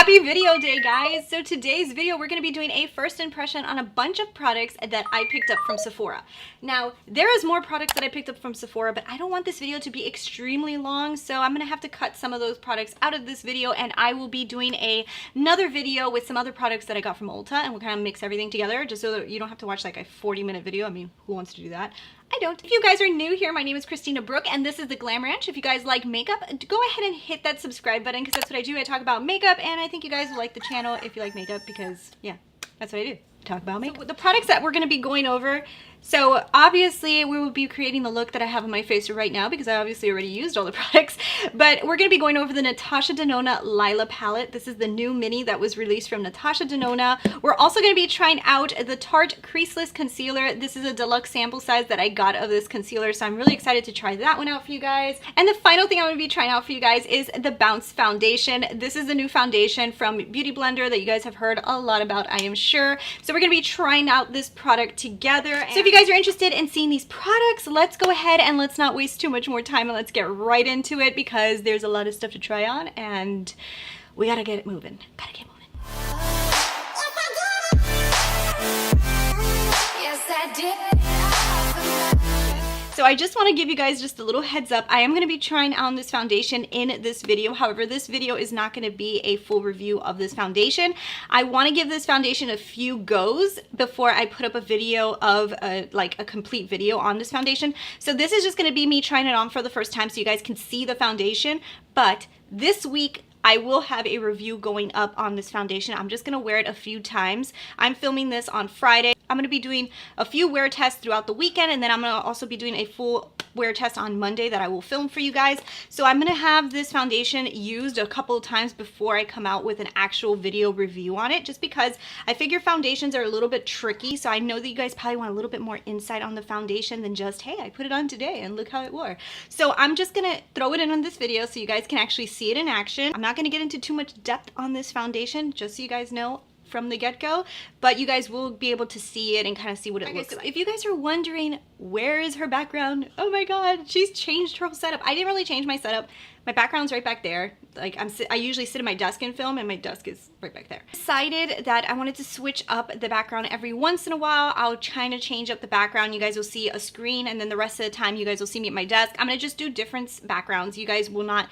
Happy video day, guys! So today's video, we're going to be doing a first impression on a bunch of products that I picked up from Sephora. Now, there is more products that I picked up from Sephora, but I don't want this video to be extremely long, so I'm going to have to cut some of those products out of this video, and I will be doing another video with some other products that I got from Ulta, and we'll kind of mix everything together, just so that you don't have to watch like a 40-minute video. I mean, who wants to do that? I don't. If you guys are new here, my name is Christina Brooke, and this is the GLAMRANCH. If you guys like makeup, go ahead and hit that subscribe button, because that's what I do. I talk about makeup, and I think you guys will like the channel if you like makeup, because, yeah, that's what I do. Talk about makeup. So the products that we're going to be going over, so obviously we will be creating the look that I have on my face right now, because I obviously already used all the products, but we're going to be going over the Natasha Denona Lila palette. This is the new mini that was released from Natasha Denona. We're also going to be trying out the Tarte Creaseless concealer. This is a deluxe sample size that I got of this concealer, so I'm really excited to try that one out for you guys. And the final thing I'm going to be trying out for you guys is the Bounce foundation. This is the new foundation from Beautyblender that you guys have heard a lot about, I am sure. So we're going to be trying out this product together. So if you guys are interested in seeing these products, let's go ahead and let's not waste too much more time, and let's get right into it, because there's a lot of stuff to try on and we gotta get it moving. Gotta get moving. Yes, I did. So I just want to give you guys just a little heads up. I am going to be trying on this foundation in this video. However, this video is not going to be a full review of this foundation. I want to give this foundation a few goes before I put up a video of like a complete video on this foundation. So this is just going to be me trying it on for the first time so you guys can see the foundation. But this week, I will have a review going up on this foundation. I'm just going to wear it a few times. I'm filming this on Friday. I'm going to be doing a few wear tests throughout the weekend, and then I'm going to also be doing a full wear test on Monday that I will film for you guys. So I'm going to have this foundation used a couple of times before I come out with an actual video review on it, just because I figure foundations are a little bit tricky. So I know that you guys probably want a little bit more insight on the foundation than just, hey, I put it on today and look how it wore. So I'm just going to throw it in on this video so you guys can actually see it in action. I'm not going to get into too much depth on this foundation, just so you guys know from the get-go, but you guys will be able to see it and kind of see what it looks like. If you guys are wondering where is her background, oh my god, she's changed her whole setup. I didn't really change my setup. My background's right back there. Like I usually sit at my desk and film, and my desk is right back there. Decided that I wanted to switch up the background every once in a while. I'll kind of change up the background. You guys will see a screen, and then the rest of the time you guys will see me at my desk. I'm gonna just do different backgrounds. You guys will not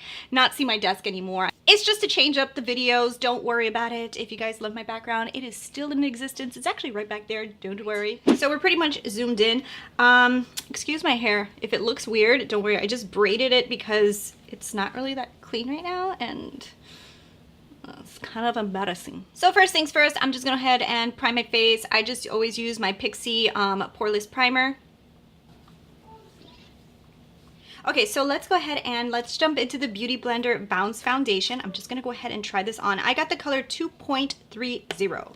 see my desk anymore. It's just to change up the videos. Don't worry about it. If you guys love my background, it is still in existence. It's actually right back there. Don't worry. So we're pretty much zoomed in. Excuse my hair. If it looks weird, don't worry. I just braided it because it's not really that clean right now, and it's kind of embarrassing. So first things first, I'm just gonna go ahead and prime my face. I just always use my Pixi poreless primer. Okay, so let's go ahead and let's jump into the Beautyblender Bounce Foundation. I'm just gonna go ahead and try this on. I got the color 2.30.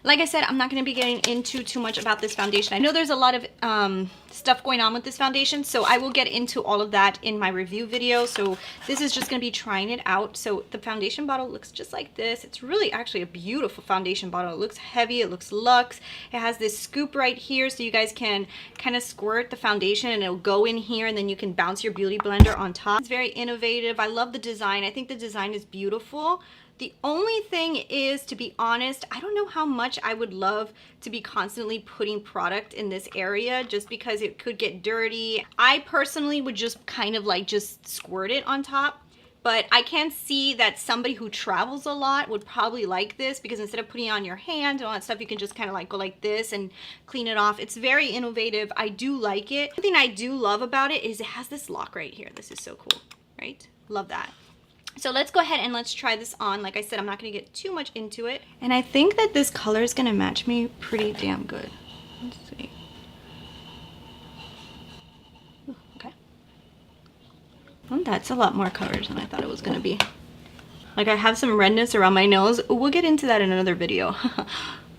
Like I said, I'm not going to be getting into too much about this foundation. I know there's a lot of stuff going on with this foundation, so I will get into all of that in my review video. So this is just going to be trying it out. So the foundation bottle looks just like this. It's really actually a beautiful foundation bottle. It looks heavy. It looks luxe. It has this scoop right here, so you guys can kind of squirt the foundation and it'll go in here, and then you can bounce your Beauty Blender on top. It's very innovative. I love the design. I think the design is beautiful. The only thing is, to be honest, I don't know how much I would love to be constantly putting product in this area, just because it could get dirty. I personally would just kind of like just squirt it on top, but I can see that somebody who travels a lot would probably like this, because instead of putting it on your hand and all that stuff, you can just kind of like go like this and clean it off. It's very innovative. I do like it. One thing I do love about it is it has this lock right here. This is so cool, right? Love that. So let's go ahead and let's try this on. Like I said, I'm not going to get too much into it. And I think that this color is going to match me pretty damn good. Let's see. Ooh, okay. Well, that's a lot more coverage than I thought it was going to be. Like, I have some redness around my nose. We'll get into that in another video.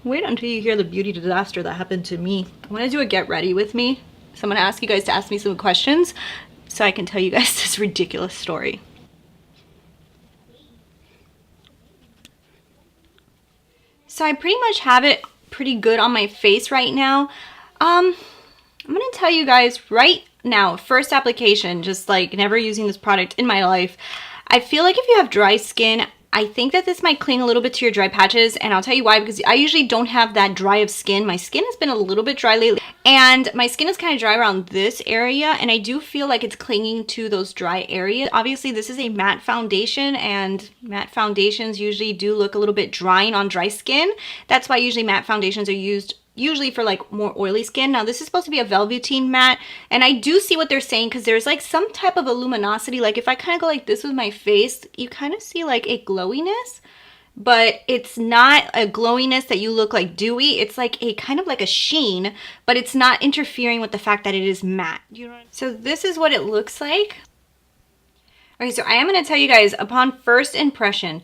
Wait until you hear the beauty disaster that happened to me. I want to do a get ready with me. So I'm going to ask you guys to ask me some questions so I can tell you guys this ridiculous story. So I pretty much have it pretty good on my face right now. I'm gonna tell you guys right now, first application, just like never using this product in my life. I feel like if you have dry skin, I think that this might cling a little bit to your dry patches, and I'll tell you why, because I usually don't have that dry of skin. My skin has been a little bit dry lately, and my skin is kind of dry around this area, and I do feel like it's clinging to those dry areas. Obviously, this is a matte foundation, and matte foundations usually do look a little bit drying on dry skin. That's why usually matte foundations are used usually for like more oily skin. Now this is supposed to be a velveteen matte, and I do see what they're saying because there's like some type of luminosity. Like if I kind of go like this with my face, you kind of see like a glowiness, but it's not a glowiness that you look like dewy. It's like a kind of like a sheen, but it's not interfering with the fact that it is matte. You know what I mean? So this is what it looks like. Okay, so I am going to tell you guys, upon first impression,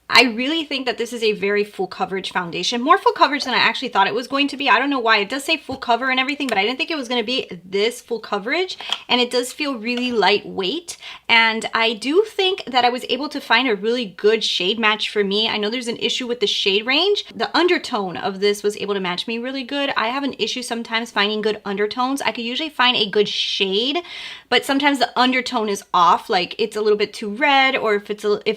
I really think that this is a very full coverage foundation. More full coverage than I actually thought it was going to be. I don't know why. It does say full cover and everything, but I didn't think it was going to be this full coverage. And it does feel really lightweight. And I do think that I was able to find a really good shade match for me. I know there's an issue with the shade range. The undertone of this was able to match me really good. I have an issue sometimes finding good undertones. I could usually find a good shade, but sometimes the undertone is off. Like it's a little bit too red, or if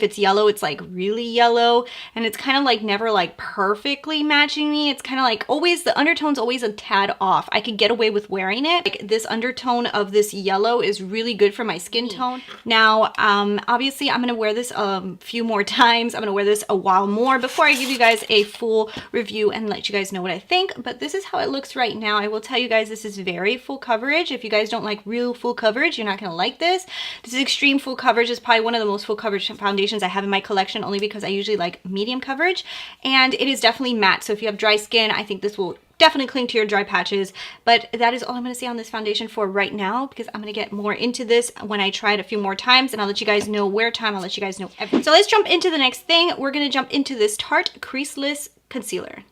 it's yellow, it's like really yellow, and it's kind of like never like perfectly matching me. It's kind of like always, the undertone's always a tad off. I could get away with wearing it. Like this undertone of this yellow is really good for my skin tone. Now, obviously I'm going to wear this a few more times. I'm going to wear this a while more before I give you guys a full review and let you guys know what I think, but this is how it looks right now. I will tell you guys, this is very full coverage. If you guys don't like real full coverage, you're not going to like this. This is extreme full coverage. It's probably one of the most full coverage foundations I have in my collection, only because I usually like medium coverage, and it is definitely matte. So if you have dry skin, I think this will definitely cling to your dry patches. But that is all I'm going to say on this foundation for right now, because I'm going to get more into this when I try it a few more times, and I'll let you guys know where time. I'll let you guys know everything. So let's jump into the next thing. We're going to jump into this Tarte Creaseless concealer.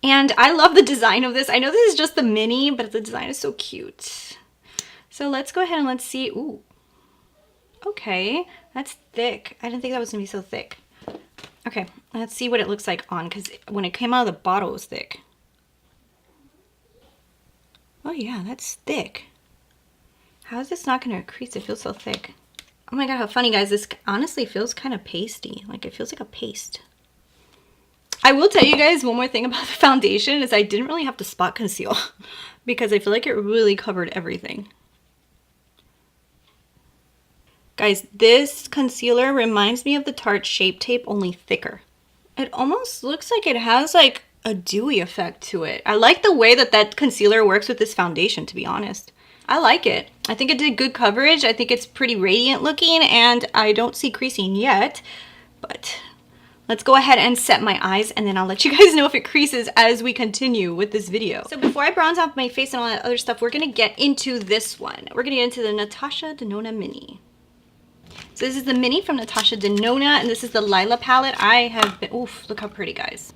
And I love the design of this. I know this is just the mini, but the design is so cute. So let's go ahead and let's see. Ooh. Okay, that's thick. I didn't think that was going to be so thick. Okay, let's see what it looks like on, because when it came out of the bottle, it was thick. Oh yeah, that's thick. How is this not going to crease? It feels so thick. Oh my god, how funny, guys. This honestly feels kind of pasty. Like, it feels like a paste. I will tell you guys one more thing about the foundation is I didn't really have to spot conceal because I feel like it really covered everything. Guys, this concealer reminds me of the Tarte Shape Tape, only thicker. It almost looks like it has like a dewy effect to it. I like the way that that concealer works with this foundation, to be honest. I like it. I think it did good coverage. I think it's pretty radiant looking, and I don't see creasing yet, but let's go ahead and set my eyes, and then I'll let you guys know if it creases as we continue with this video. So before I bronze out my face and all that other stuff, we're gonna get into this one. We're gonna get into the Natasha Denona Mini. So this is the mini from Natasha Denona, and this is the Lila palette. I have been, oof, look how pretty, guys.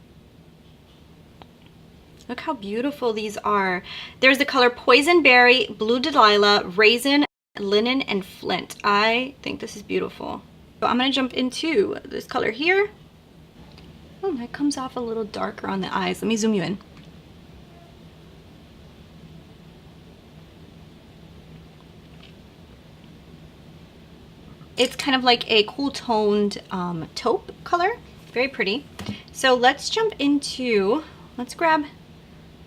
Look how beautiful these are. There's the color Poison Berry, Blue Delilah, Raisin, Linen, and Flint. I think this is beautiful. So I'm gonna jump into this color here. Oh, that comes off a little darker on the eyes. Let me zoom you in. It's kind of like a cool toned taupe color. Very pretty. So let's jump into, let's grab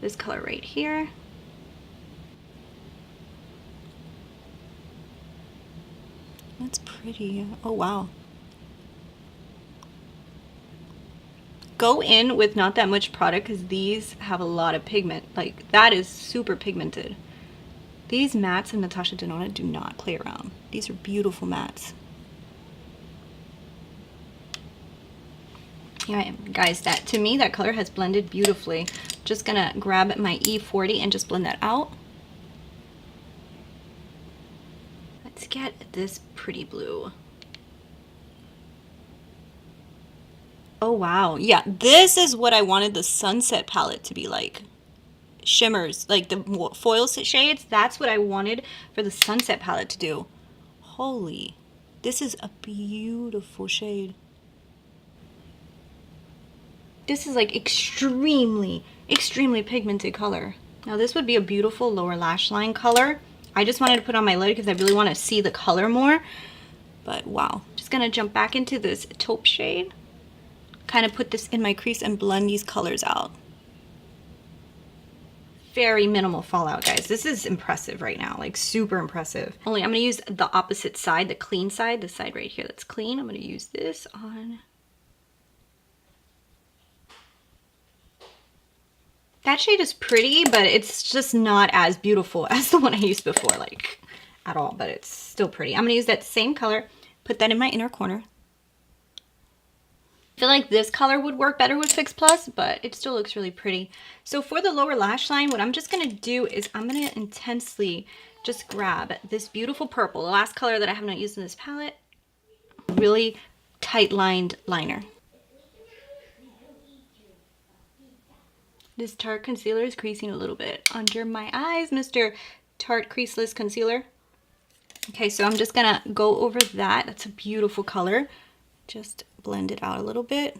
this color right here. That's pretty. Oh, wow. Go in with not that much product because these have a lot of pigment. Like, that is super pigmented. These mattes in Natasha Denona do not play around. These are beautiful mattes. Yeah, guys, that to me, that color has blended beautifully. Just gonna grab my E40 and just blend that out. Let's get this pretty blue. Oh wow, yeah, this is what I wanted the Sunset palette to be like. Shimmers, like the foil shades, that's what I wanted for the Sunset palette to do. Holy, this is a beautiful shade. This is like extremely pigmented color. Now this would be a beautiful lower lash line color. I just wanted to put on my lid because I really want to see the color more. But wow, just gonna jump back into this taupe shade. kind of put this in my crease and blend these colors out. Very minimal fallout, guys. This is impressive right now, like super impressive. Only I'm gonna use the opposite side, the clean side, the side right here that's clean. I'm gonna use this on. That shade is pretty, but it's just not as beautiful as the one I used before, like at all, but it's still pretty. I'm gonna use that same color, put that in my inner corner. I feel like this color would work better with Fix Plus, but it still looks really pretty. So for the lower lash line, what I'm just gonna do is I'm gonna intensely just grab this beautiful purple, the last color that I have not used in this palette, really tight lined liner. This Tarte concealer is creasing a little bit under my eyes, Mr. Tarte Creaseless concealer. Okay, so I'm just gonna go over that. That's a beautiful color. Just blend it out a little bit.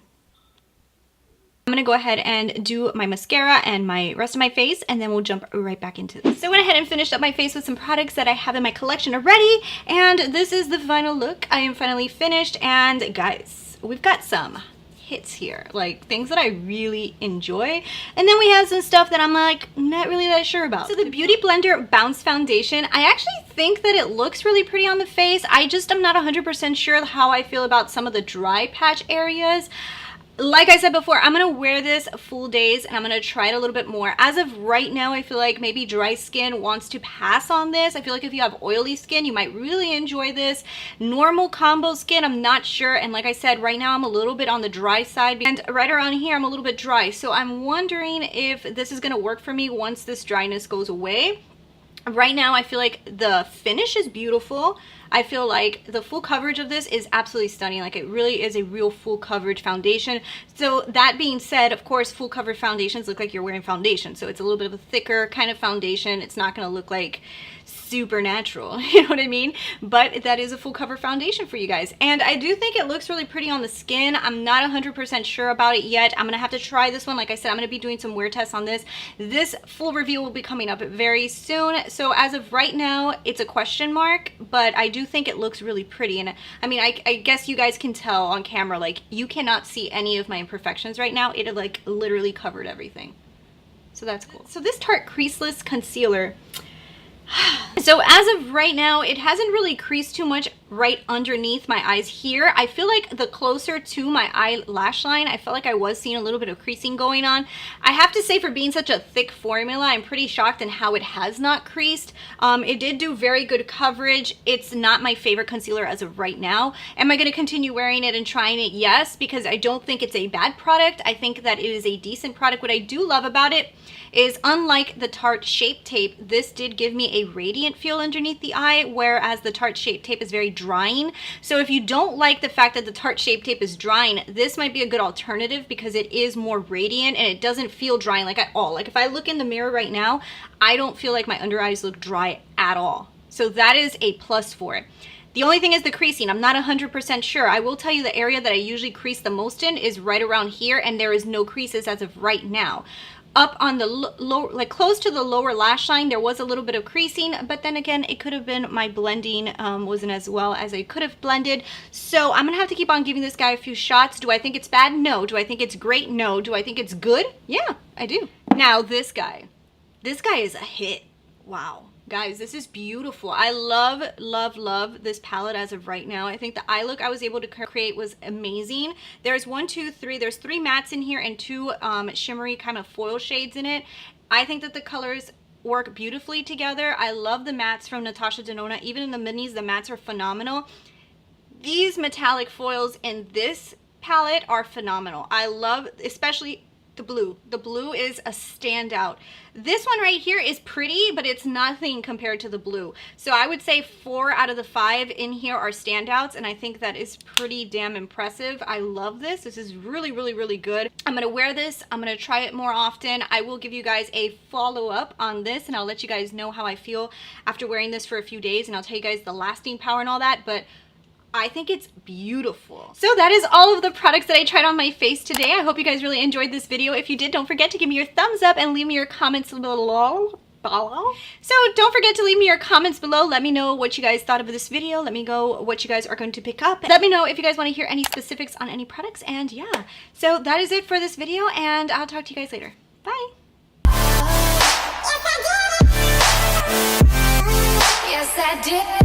I'm gonna go ahead and do my mascara and my rest of my face, and then we'll jump right back into this. So I went ahead and finished up my face with some products that I have in my collection already, and this is the final look. I am finally finished, and guys, we've got some hits here, like things that I really enjoy, and then we have some stuff that I'm like not really that sure about. So the Beautyblender Bounce Foundation, I actually think that it looks really pretty on the face. I just am not 100% sure how I feel about some of the dry patch areas. Like I said before, I'm going to wear this full days and I'm going to try it a little bit more. As of right now, I feel like maybe dry skin wants to pass on this. I feel like if you have oily skin, you might really enjoy this. Normal combo skin, I'm not sure. And like I said, right now I'm a little bit on the dry side. And right around here, I'm a little bit dry. So I'm wondering if this is going to work for me once this dryness goes away. Right now, I feel like the finish is beautiful. I feel like the full coverage of this is absolutely stunning. Like it really is a real full coverage foundation. So that being said, of course, full coverage foundations look like you're wearing foundation. So it's a little bit of a thicker kind of foundation. It's not going to look like super natural, you know what I mean? But that is a full cover foundation for you guys. And I do think it looks really pretty on the skin. I'm not 100% sure about it yet. I'm going to have to try this one. Like I said, I'm going to be doing some wear tests on this. This full review will be coming up very soon. So as of right now, it's a question mark, but I do think it looks really pretty. And I mean, I guess you guys can tell on camera, like you cannot see any of my imperfections right now. It like literally covered everything. So that's cool. So this Tarte Creaseless concealer, so as of right now, it hasn't really creased too much right underneath my eyes here. I feel like the closer to my eyelash line, I felt like I was seeing a little bit of creasing going on. I have to say, for being such a thick formula, I'm pretty shocked in how it has not creased. It did do very good coverage. It's not my favorite concealer as of right now. Am I going to continue wearing it and trying it? Yes, because I don't think it's a bad product. I think that it is a decent product. What I do love about it is, unlike the Tarte Shape Tape, this did give me a radiant feel underneath the eye, whereas the Tarte Shape Tape is very drying. So if you don't like the fact that the Tarte Shape Tape is drying, this might be a good alternative because it is more radiant and it doesn't feel drying like at all. Like if I look in the mirror right now, I don't feel like my under eyes look dry at all. So that is a plus for it. The only thing is the creasing. I'm not 100% sure. I will tell you the area that I usually crease the most in is right around here, and there is no creases as of right now. Up on the low, like close to the lower lash line, there was a little bit of creasing, but then again, it could have been my blending wasn't as well as I could have blended. So I'm gonna have to keep on giving this guy a few shots. Do I think it's bad? No. Do I think it's great? No. Do I think it's good? Yeah, I do. Now this guy is a hit. Wow. Guys, this is beautiful. I love, love, love this palette as of right now. I think the eye look I was able to create was amazing. There's there's three mattes in here and two shimmery kind of foil shades in it. I think that the colors work beautifully together. I love the mattes from Natasha Denona. Even in the minis, the mattes are phenomenal. These metallic foils in this palette are phenomenal. I love, especially the blue. The blue is a standout. This one right here is pretty, but it's nothing compared to the blue. So I would say 4 out of the 5 in here are standouts, and I think that is pretty damn impressive. I love this. This is really, really, really good. I'm going to wear this. I'm going to try it more often. I will give you guys a follow-up on this, and I'll let you guys know how I feel after wearing this for a few days, and I'll tell you guys the lasting power and all that, but I think it's beautiful. So that is all of the products that I tried on my face today. I hope you guys really enjoyed this video. If you did, don't forget to give me your thumbs up and leave me your comments below. below. So don't forget to leave me your comments below. Let me know what you guys thought of this video. Let me know what you guys are going to pick up. Let me know if you guys want to hear any specifics on any products. And yeah, so that is it for this video, and I'll talk to you guys later. Bye. Yes, I did.